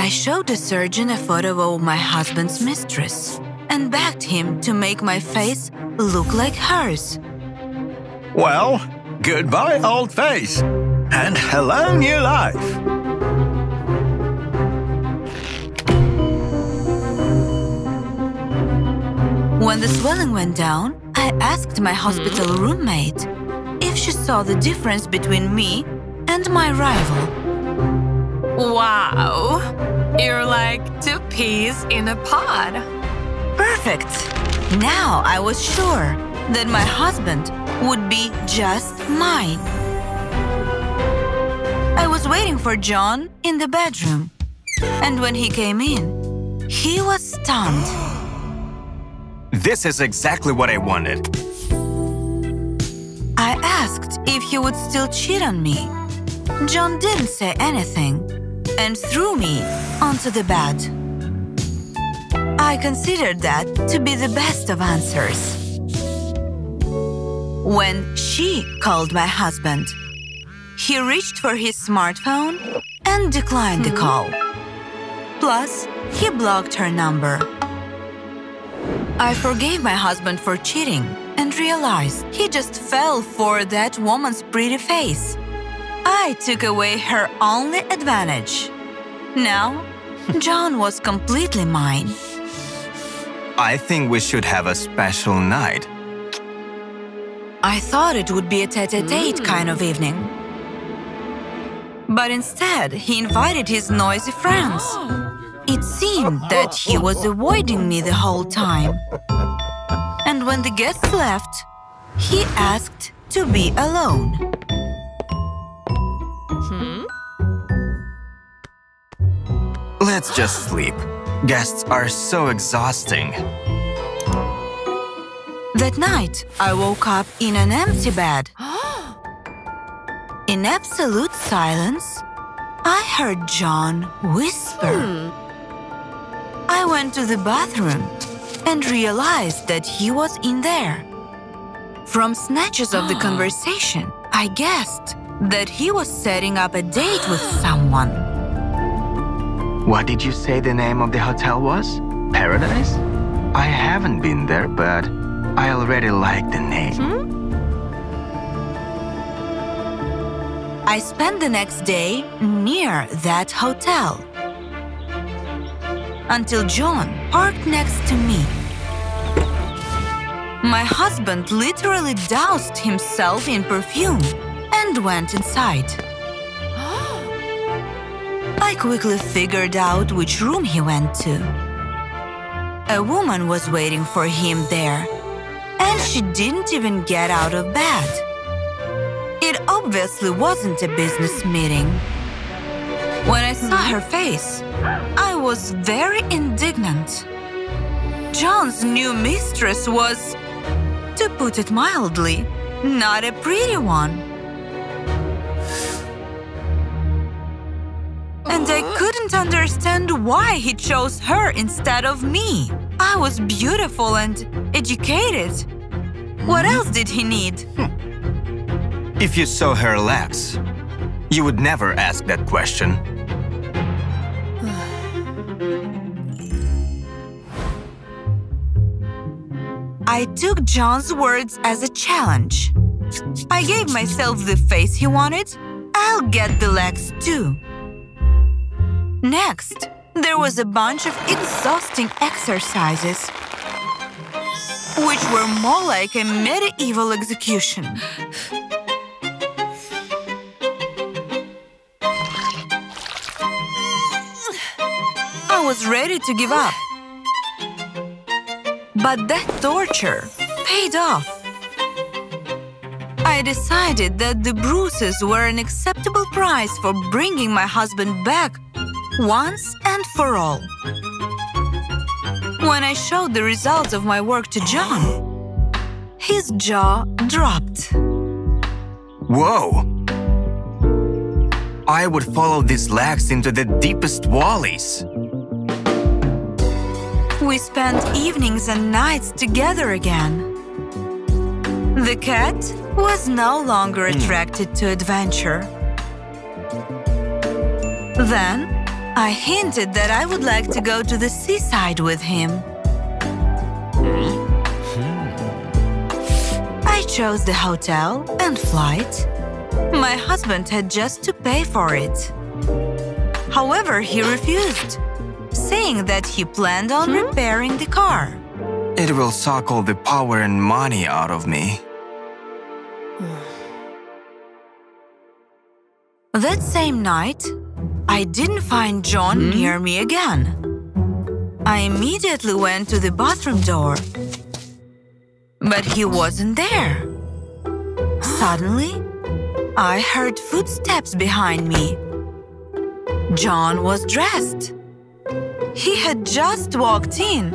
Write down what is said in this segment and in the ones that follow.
I showed the surgeon a photo of my husband's mistress and begged him to make my face look like hers. Well, goodbye, old face, and hello, new life. When the swelling went down, I asked my hospital roommate if she saw the difference between me and my rival. Wow, you're like two peas in a pod. Perfect! Now I was sure that my husband would be just mine. I was waiting for John in the bedroom, and when he came in, he was stunned. This is exactly what I wanted. I asked if he would still cheat on me. John didn't say anything and threw me onto the bed. I considered that to be the best of answers. When she called my husband, he reached for his smartphone and declined the call. Plus, he blocked her number. I forgave my husband for cheating and realized he just fell for that woman's pretty face. I took away her only advantage. Now, John was completely mine. I think we should have a special night. I thought it would be a tete-a-tete kind of evening. But instead, he invited his noisy friends. It seemed that he was avoiding me the whole time. And when the guests left, he asked to be alone. Let's just sleep. Guests are so exhausting. That night, I woke up in an empty bed. In absolute silence, I heard John whisper. I went to the bathroom and realized that he was in there. From snatches of the conversation, I guessed that he was setting up a date with someone. What did you say the name of the hotel was? Paradise? I haven't been there, but I already like the name. I spent the next day near that hotel until John parked next to me. My husband literally doused himself in perfume and went inside. I quickly figured out which room he went to. A woman was waiting for him there, and she didn't even get out of bed. It obviously wasn't a business meeting. When I saw her face, I was very indignant. John's new mistress was, to put it mildly, not a pretty one. And I couldn't understand why he chose her instead of me. I was beautiful and educated. What else did he need? If you saw her legs, you would never ask that question. I took John's words as a challenge. I gave myself the face he wanted. I'll get the legs too. Next, there was a bunch of exhausting exercises, which were more like a medieval execution. I was ready to give up. But that torture paid off. I decided that the bruises were an acceptable price for bringing my husband back once and for all. When I showed the results of my work to John, his jaw dropped. Whoa! I would follow these legs into the deepest valleys. We spent evenings and nights together again. The cat was no longer attracted to adventure. Then, I hinted that I would like to go to the seaside with him. I chose the hotel and flight. My husband had just to pay for it. However, he refused, saying that he planned on repairing the car. It will suck all the power and money out of me. That same night, I didn't find John near me again. I immediately went to the bathroom door, but he wasn't there. Suddenly, I heard footsteps behind me. John was dressed. He had just walked in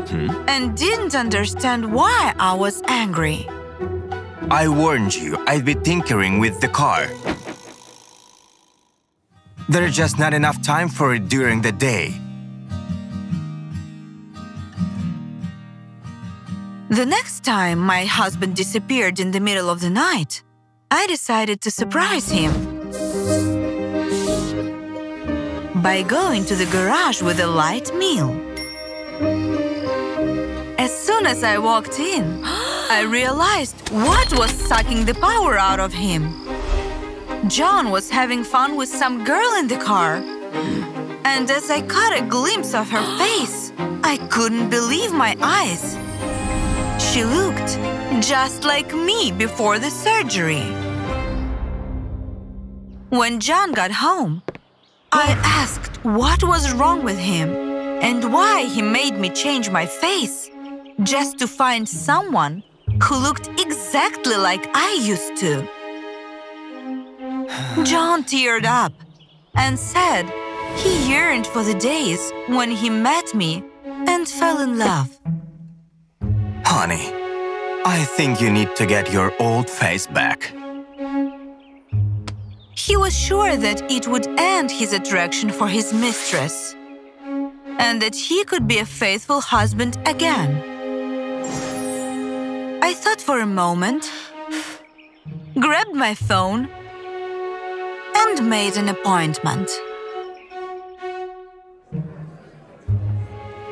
and didn't understand why I was angry. I warned you I'd be tinkering with the car. There's just not enough time for it during the day. The next time my husband disappeared in the middle of the night, I decided to surprise him by going to the garage with a light meal. As soon as I walked in, I realized what was sucking the power out of him. John was having fun with some girl in the car. And as I caught a glimpse of her face, I couldn't believe my eyes. She looked just like me before the surgery. When John got home, I asked what was wrong with him and why he made me change my face just to find someone who looked exactly like I used to. John teared up and said he yearned for the days when he met me and fell in love. Honey, I think you need to get your old face back. He was sure that it would end his attraction for his mistress and that he could be a faithful husband again. I thought for a moment, grabbed my phone, and made an appointment.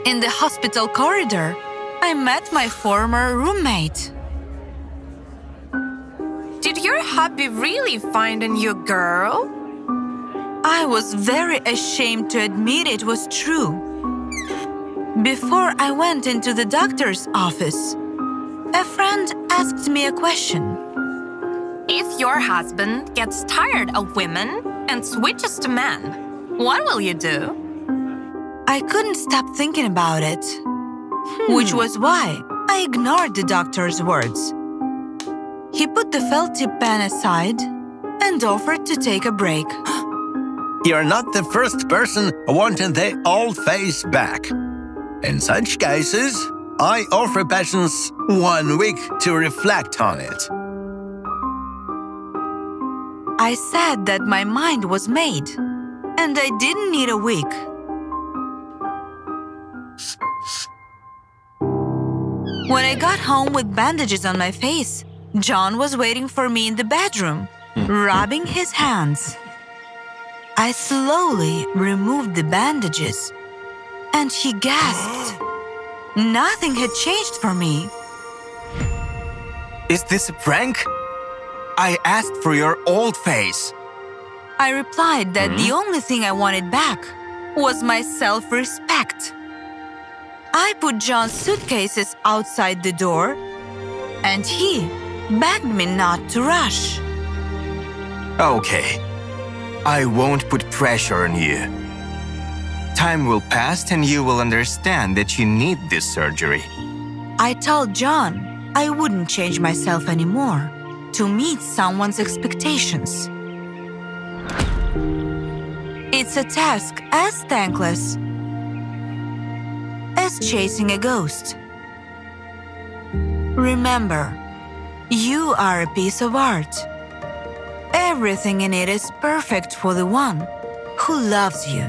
In the hospital corridor, I met my former roommate. Did your hubby really find a new girl? I was very ashamed to admit it was true. Before I went into the doctor's office, a friend asked me a question. If your husband gets tired of women and switches to men, what will you do? I couldn't stop thinking about it, which was why I ignored the doctor's words. He put the felt tip pen aside and offered to take a break. You're not the first person wanting their old face back. In such cases, I offer patients 1 week to reflect on it. I said that my mind was made, and I didn't need a week. When I got home with bandages on my face, John was waiting for me in the bedroom, rubbing his hands. I slowly removed the bandages, and he gasped. Nothing had changed for me. Is this a prank? I asked for your old face. I replied that the only thing I wanted back was my self-respect. I put John's suitcases outside the door, and he begged me not to rush. Okay, I won't put pressure on you. Time will pass and you will understand that you need this surgery. I told John I wouldn't change myself anymore to meet someone's expectations. It's a task as thankless as chasing a ghost. Remember, you are a piece of art. Everything in it is perfect for the one who loves you.